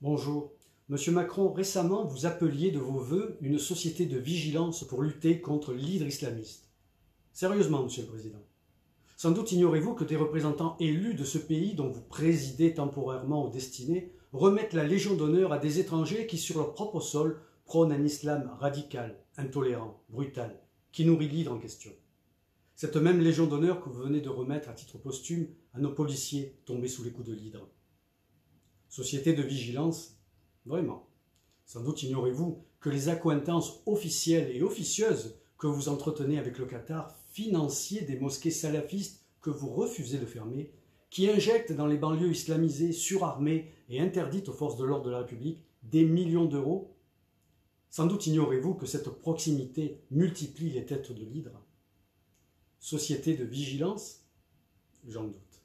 Bonjour. Monsieur Macron, récemment, vous appeliez de vos vœux une société de vigilance pour lutter contre l'hydre islamiste. Sérieusement, Monsieur le Président. Sans doute ignorez-vous que des représentants élus de ce pays dont vous présidez temporairement aux destinées remettent la Légion d'honneur à des étrangers qui, sur leur propre sol, prônent un islam radical, intolérant, brutal, qui nourrit l'hydre en question. Cette même Légion d'honneur que vous venez de remettre à titre posthume à nos policiers tombés sous les coups de l'hydre. Société de vigilance, vraiment. Sans doute ignorez-vous que les accointances officielles et officieuses que vous entretenez avec le Qatar, financier des mosquées salafistes que vous refusez de fermer, qui injectent dans les banlieues islamisées, surarmées et interdites aux forces de l'ordre de la République des millions d'euros. Sans doute ignorez-vous que cette proximité multiplie les têtes de l'hydre. Société de vigilance, j'en doute.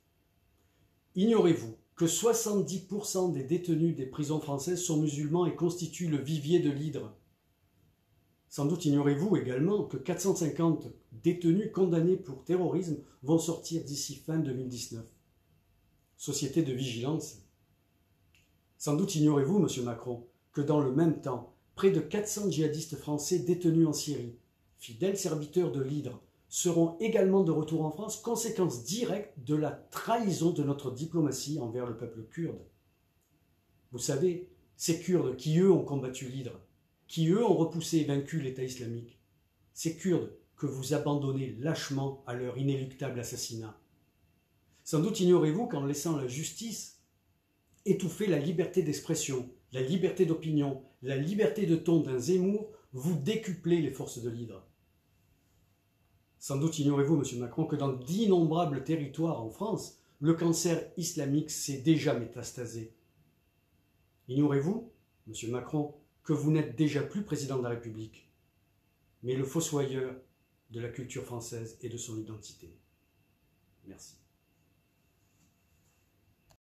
Ignorez-vous que 70% des détenus des prisons françaises sont musulmans et constituent le vivier de l'hydre. Sans doute ignorez-vous également que 450 détenus condamnés pour terrorisme vont sortir d'ici fin 2019. Société de vigilance. Sans doute ignorez-vous, Monsieur Macron, que dans le même temps, près de 400 djihadistes français détenus en Syrie, fidèles serviteurs de l'hydre, seront également de retour en France, conséquence directe de la trahison de notre diplomatie envers le peuple kurde. Vous savez, ces Kurdes qui, eux, ont combattu l'hydre, qui, eux, ont repoussé et vaincu l'État islamique, ces Kurdes que vous abandonnez lâchement à leur inéluctable assassinat. Sans doute ignorez-vous qu'en laissant la justice étouffer la liberté d'expression, la liberté d'opinion, la liberté de ton d'un Zemmour, vous décuplez les forces de l'hydre. Sans doute ignorez-vous, Monsieur Macron, que dans d'innombrables territoires en France, le cancer islamique s'est déjà métastasé. Ignorez-vous, Monsieur Macron, que vous n'êtes déjà plus président de la République, mais le fossoyeur de la culture française et de son identité. Merci.